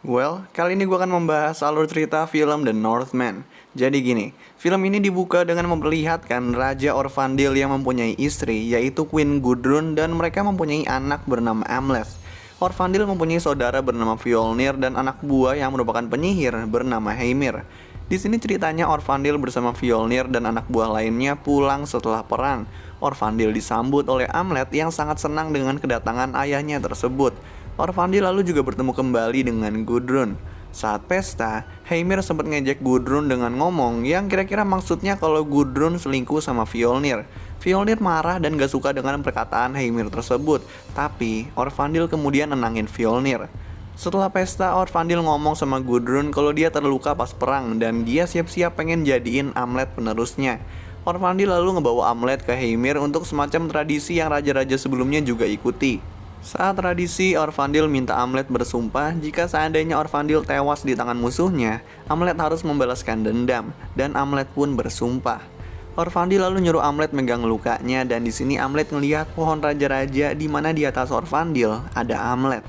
Kali ini gue akan membahas alur cerita film The Northman. Jadi gini, film ini dibuka dengan memperlihatkan Raja Orvandil yang mempunyai istri, yaitu Queen Gudrun, dan mereka mempunyai anak bernama Amles. Orvandil mempunyai saudara bernama Fjolnir dan anak buah yang merupakan penyihir bernama Heimir. Di sini ceritanya Orvandil bersama Fjolnir dan anak buah lainnya pulang setelah perang. Orvandil disambut oleh Amlet yang sangat senang dengan kedatangan ayahnya tersebut. Orvandil lalu juga bertemu kembali dengan Gudrun. Saat pesta, Heimir sempat ngejek Gudrun dengan ngomong yang kira-kira maksudnya kalau Gudrun selingkuh sama Fjolnir. Fjolnir marah dan gak suka dengan perkataan Heimir tersebut, tapi Orvandil kemudian nenangin Fjolnir. Setelah pesta, Orvandil ngomong sama Gudrun kalau dia terluka pas perang dan dia siap-siap pengen jadiin Amlet penerusnya. Orvandil lalu ngebawa Amlet ke Heimir untuk semacam tradisi yang raja-raja sebelumnya juga ikuti. Saat tradisi, Orvandil minta Amlet bersumpah jika seandainya Orvandil tewas di tangan musuhnya, Amlet harus membalaskan dendam, dan Amlet pun bersumpah. Orvandil lalu nyuruh Amlet megang lukanya, dan di sini Amlet ngelihat pohon raja-raja di mana di atas Orvandil ada Amlet.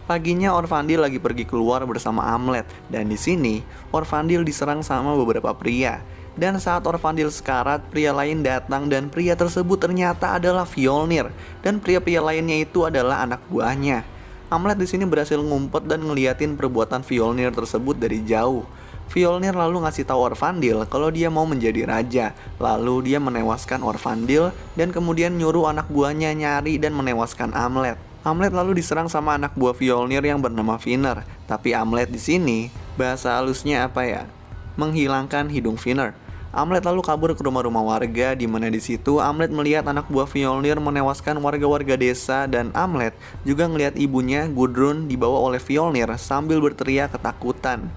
Paginya Orvandil lagi pergi keluar bersama Amlet, dan di sini Orvandil diserang sama beberapa pria. Dan saat Orvandil sekarat, pria lain datang dan pria tersebut ternyata adalah Fjolnir, dan pria-pria lainnya itu adalah anak buahnya. Amlet di sini berhasil ngumpet dan ngeliatin perbuatan Fjolnir tersebut dari jauh. Fjolnir lalu ngasih tahu Orvandil kalau dia mau menjadi raja. Lalu dia menewaskan Orvandil dan kemudian nyuruh anak buahnya nyari dan menewaskan Amlet. Amlet lalu diserang sama anak buah Fjolnir yang bernama Finner. Tapi Amlet di sini bahasa halusnya apa ya? Menghilangkan hidung Finner. Amlet lalu kabur ke rumah-rumah warga, di mana di situ Amlet melihat anak buah Fjolnir menewaskan warga-warga desa, dan Amlet juga ngelihat ibunya Gudrun dibawa oleh Fjolnir sambil berteriak ketakutan.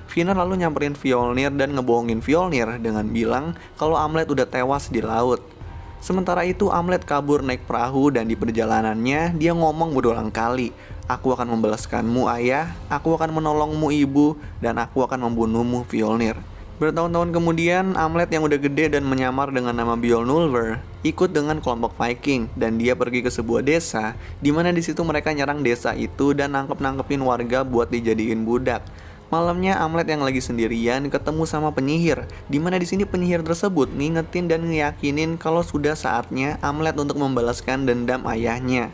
Finner lalu nyamperin Fjolnir dan ngebohongin Fjolnir dengan bilang kalau Amlet udah tewas di laut. Sementara itu Amlet kabur naik perahu dan di perjalanannya dia ngomong berulang kali, "Aku akan membalaskanmu ayah, aku akan menolongmu ibu, dan aku akan membunuhmu Fjolnir." Bertahun-tahun kemudian, Amlet yang udah gede dan menyamar dengan nama Bjornulfur ikut dengan kelompok Viking dan dia pergi ke sebuah desa, di mana di situ mereka nyerang desa itu dan nangkep-nangkepin warga buat dijadiin budak. Malamnya Amlet yang lagi sendirian ketemu sama penyihir, di mana di sini penyihir tersebut ngingetin dan ngeyakinin kalau sudah saatnya Amlet untuk membalaskan dendam ayahnya.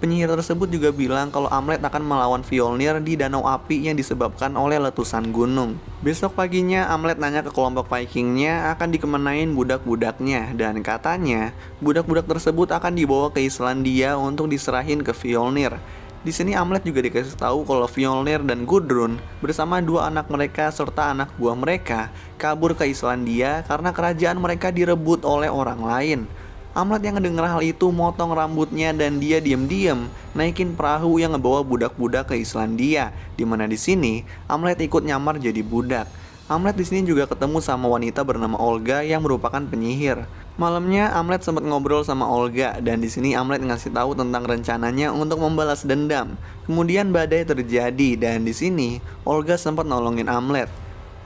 Penyihir tersebut juga bilang kalau Amlet akan melawan Fjolnir di danau api yang disebabkan oleh letusan gunung. Besok paginya Amlet nanya ke kelompok Vikingnya akan dikemenain budak-budaknya, dan katanya budak-budak tersebut akan dibawa ke Islandia untuk diserahin ke Fjolnir. Di sini Amlet juga dikasih tahu kalau Fjolnir dan Gudrun bersama dua anak mereka serta anak buah mereka kabur ke Islandia karena kerajaan mereka direbut oleh orang lain. Amlet yang ngedenger hal itu motong rambutnya dan dia diam-diam naikin perahu yang ngebawa budak-budak ke Islandia, di mana di sini Amlet ikut nyamar jadi budak. Amlet di sini juga ketemu sama wanita bernama Olga yang merupakan penyihir. Malamnya Amlet sempat ngobrol sama Olga dan di sini Amlet ngasih tahu tentang rencananya untuk membalas dendam. Kemudian badai terjadi dan di sini Olga sempat nolongin Amlet.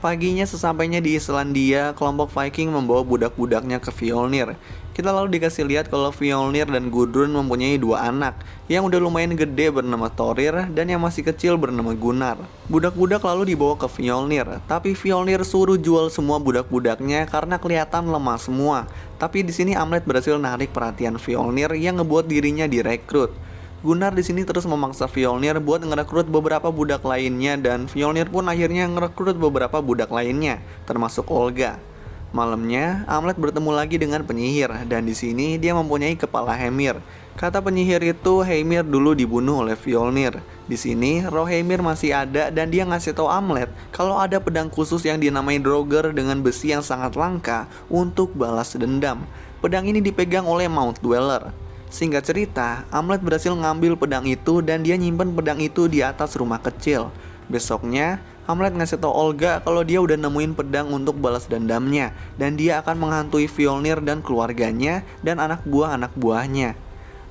Paginya sesampainya di Islandia, kelompok Viking membawa budak-budaknya ke Fjolnir. Kita lalu dikasih lihat kalau Fjolnir dan Gudrun mempunyai dua anak, yang udah lumayan gede bernama Thorir dan yang masih kecil bernama Gunnar. Budak-budak lalu dibawa ke Fjolnir, tapi Fjolnir suruh jual semua budak-budaknya karena kelihatan lemah semua. Tapi di sini Amlet berhasil narik perhatian Fjolnir yang ngebuat dirinya direkrut. Gunnar di sini terus memaksa Fjolnir buat ngerekrut beberapa budak lainnya dan Fjolnir pun akhirnya ngerekrut beberapa budak lainnya, termasuk Olga. Malamnya, Amlet bertemu lagi dengan penyihir dan di sini dia mempunyai kepala Heimir. Kata penyihir itu, Heimir dulu dibunuh oleh Fjolnir. Di sini, roh Heimir masih ada dan dia ngasih tahu Amlet kalau ada pedang khusus yang dinamai Draugr dengan besi yang sangat langka untuk balas dendam. Pedang ini dipegang oleh Mount Dweller. Singkat cerita, Amlet berhasil ngambil pedang itu dan dia nyimpen pedang itu di atas rumah kecil. Besoknya, Amlet ngasih tau Olga kalau dia udah nemuin pedang untuk balas dendamnya dan dia akan menghantui Fjolnir dan keluarganya dan anak buahnya.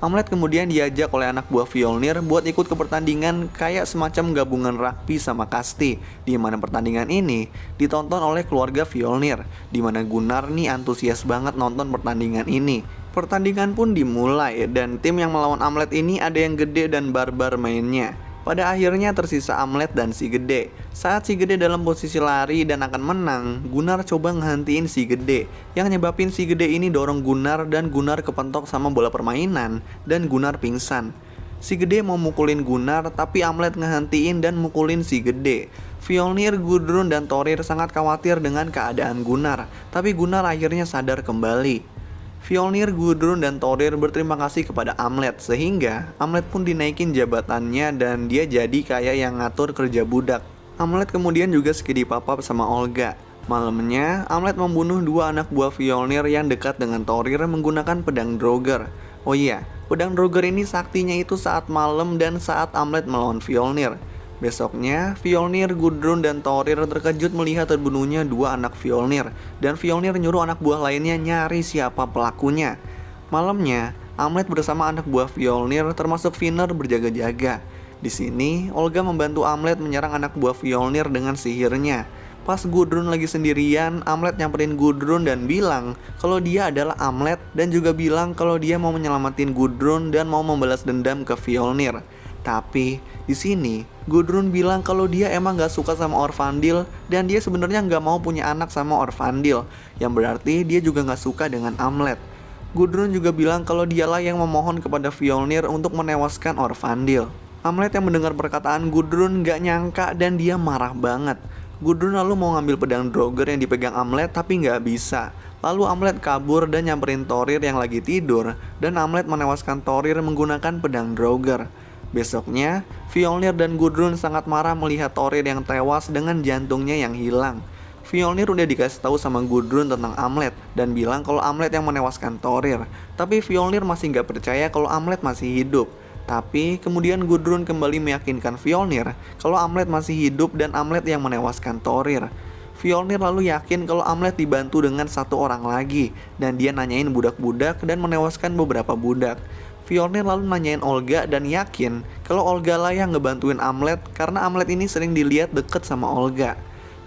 Amlet kemudian diajak oleh anak buah Fjolnir buat ikut ke pertandingan kayak semacam gabungan rugby sama kasti, di mana pertandingan ini ditonton oleh keluarga Fjolnir, di mana Gunnar nih antusias banget nonton pertandingan ini. Pertandingan pun dimulai dan tim yang melawan Amlet ini ada yang gede dan barbar mainnya. Pada akhirnya tersisa Amlet dan Si Gede. Saat Si Gede dalam posisi lari dan akan menang, Gunnar coba ngehentiin Si Gede. Yang nyebabin Si Gede ini dorong Gunnar dan Gunnar kepentok sama bola permainan dan Gunnar pingsan. Si Gede mau mukulin Gunnar tapi Amlet ngehentiin dan mukulin Si Gede. Fjolnir, Gudrun, dan Thorir sangat khawatir dengan keadaan Gunnar, tapi Gunnar akhirnya sadar kembali. Fjolnir, Gudrun, dan Thorir berterima kasih kepada Amlet sehingga Amlet pun dinaikin jabatannya dan dia jadi kayak yang ngatur kerja budak. Amlet kemudian juga skidi papap sama Olga. Malamnya, Amlet membunuh dua anak buah Fjolnir yang dekat dengan Thorir menggunakan pedang Draugr. Oh iya, pedang Draugr ini saktinya itu saat malam dan saat Amlet melawan Fjolnir. Besoknya, Fjolnir, Gudrun, dan Thorir terkejut melihat terbunuhnya dua anak Fjolnir, dan Fjolnir nyuruh anak buah lainnya nyari siapa pelakunya. Malamnya, Amlet bersama anak buah Fjolnir termasuk Finner berjaga-jaga. Di sini, Olga membantu Amlet menyerang anak buah Fjolnir dengan sihirnya. Pas Gudrun lagi sendirian, Amlet nyamperin Gudrun dan bilang kalau dia adalah Amlet dan juga bilang kalau dia mau menyelamatin Gudrun dan mau membalas dendam ke Fjolnir. Tapi di sini Gudrun bilang kalau dia emang gak suka sama Orfandil dan dia sebenarnya gak mau punya anak sama Orfandil, yang berarti dia juga gak suka dengan Amlet. Gudrun juga bilang kalau dialah yang memohon kepada Fjolnir untuk menewaskan Orfandil. Amlet yang mendengar perkataan Gudrun gak nyangka dan dia marah banget. Gudrun lalu mau ngambil pedang Draugr yang dipegang Amlet tapi gak bisa. Lalu Amlet kabur dan nyamperin Thorir yang lagi tidur, dan Amlet menewaskan Thorir menggunakan pedang Draugr. Besoknya, Fjolnir dan Gudrun sangat marah melihat Thorir yang tewas dengan jantungnya yang hilang. Fjolnir udah dikasih tahu sama Gudrun tentang Amlet dan bilang kalau Amlet yang menewaskan Thorir. Tapi Fjolnir masih gak percaya kalau Amlet masih hidup. Tapi kemudian Gudrun kembali meyakinkan Fjolnir kalau Amlet masih hidup dan Amlet yang menewaskan Thorir. Fjolnir lalu yakin kalau Amlet dibantu dengan satu orang lagi, dan dia nanyain budak-budak dan menewaskan beberapa budak. Fjolnir lalu nanyain Olga dan yakin kalau Olga lah yang ngebantuin Amlet karena Amlet ini sering dilihat deket sama Olga.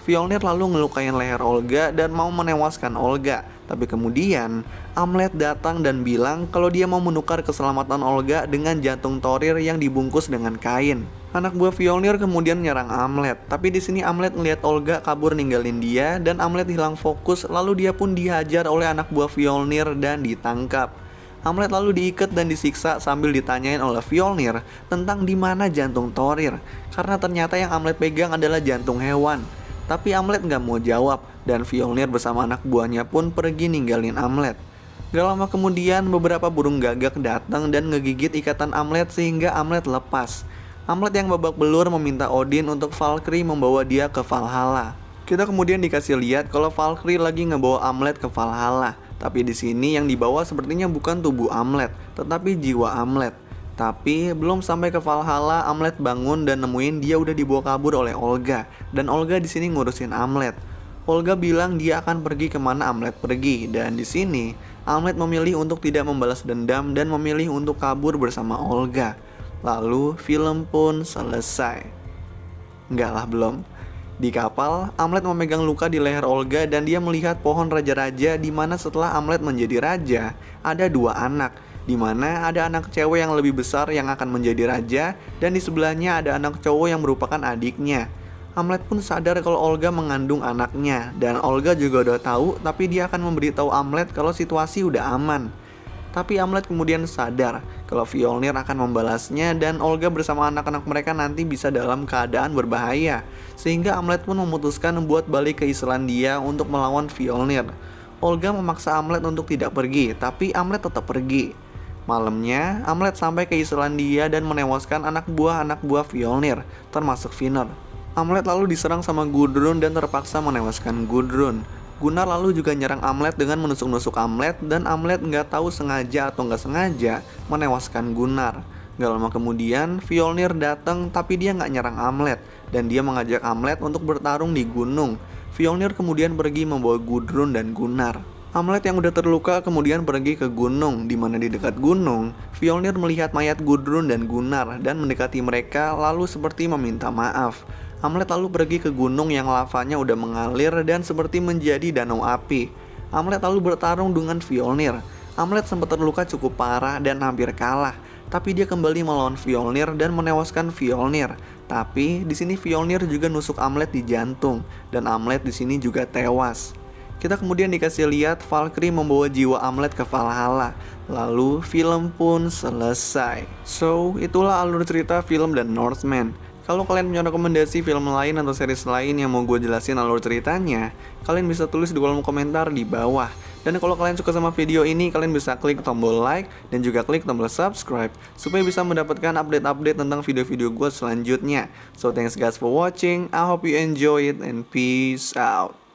Fjolnir lalu ngelukain leher Olga dan mau menewaskan Olga. Tapi kemudian Amlet datang dan bilang kalau dia mau menukar keselamatan Olga dengan jantung Thorir yang dibungkus dengan kain. Anak buah Fjolnir kemudian nyerang Amlet, tapi di sini Amlet ngeliat Olga kabur ninggalin dia dan Amlet hilang fokus, lalu dia pun dihajar oleh anak buah Fjolnir dan ditangkap. Amlet lalu diikat dan disiksa sambil ditanyain oleh Fjolnir tentang di mana jantung Thorir, karena ternyata yang Amlet pegang adalah jantung hewan. Tapi Amlet gak mau jawab dan Fjolnir bersama anak buahnya pun pergi ninggalin Amlet. Gak lama kemudian beberapa burung gagak datang dan ngegigit ikatan Amlet sehingga Amlet lepas. Amlet yang babak belur meminta Odin untuk Valkyrie membawa dia ke Valhalla. Kita kemudian dikasih lihat kalau Valkyrie lagi ngebawa Amlet ke Valhalla. Tapi di sini yang dibawa sepertinya bukan tubuh Amlet, tetapi jiwa Amlet. Tapi belum sampai ke Valhalla, Amlet bangun dan nemuin dia udah dibawa kabur oleh Olga. Dan Olga di sini ngurusin Amlet. Olga bilang dia akan pergi kemana Amlet pergi. Dan di sini Amlet memilih untuk tidak membalas dendam dan memilih untuk kabur bersama Olga. Lalu film pun selesai. Enggak lah, belum. Di kapal, Amlet memegang luka di leher Olga dan dia melihat pohon raja-raja di mana setelah Amlet menjadi raja, ada dua anak, di mana ada anak cewek yang lebih besar yang akan menjadi raja dan di sebelahnya ada anak cowok yang merupakan adiknya. Amlet pun sadar kalau Olga mengandung anaknya dan Olga juga udah tahu, tapi dia akan memberitahu Amlet kalau situasi udah aman. Tapi Amlet kemudian sadar kalau Fjolnir akan membalasnya dan Olga bersama anak-anak mereka nanti bisa dalam keadaan berbahaya. Sehingga Amlet pun memutuskan membuat balik ke Islandia untuk melawan Fjolnir. Olga memaksa Amlet untuk tidak pergi, tapi Amlet tetap pergi. Malamnya, Amlet sampai ke Islandia dan menewaskan anak buah Fjolnir, termasuk Finner. Amlet lalu diserang sama Gudrun dan terpaksa menewaskan Gudrun. Gunnar lalu juga nyerang Amlet dengan menusuk-nusuk Amlet dan Amlet nggak tahu sengaja atau nggak sengaja menewaskan Gunnar. Gak lama kemudian Fjolnir datang tapi dia nggak nyerang Amlet dan dia mengajak Amlet untuk bertarung di gunung. Fjolnir kemudian pergi membawa Gudrun dan Gunnar. Amlet yang udah terluka kemudian pergi ke gunung, di mana di dekat gunung Fjolnir melihat mayat Gudrun dan Gunnar dan mendekati mereka lalu seperti meminta maaf. Amlet lalu pergi ke gunung yang lavanya udah mengalir dan seperti menjadi danau api. Amlet lalu bertarung dengan Fjolnir. Amlet sempat terluka cukup parah dan hampir kalah. tapi dia kembali melawan Fjolnir dan menewaskan Fjolnir. Tapi di sini Fjolnir juga nusuk Amlet di jantung dan Amlet di sini juga tewas. Kita kemudian dikasih lihat Valkyrie membawa jiwa Amlet ke Valhalla. Lalu film pun selesai. So, itulah alur cerita film The Northman. Kalau kalian punya rekomendasi film lain atau series lain yang mau gue jelasin alur ceritanya, kalian bisa tulis di kolom komentar di bawah. Dan kalau kalian suka sama video ini, kalian bisa klik tombol like dan juga klik tombol subscribe supaya bisa mendapatkan update-update tentang video-video gue selanjutnya. So thanks guys for watching, I hope you enjoy it and peace out.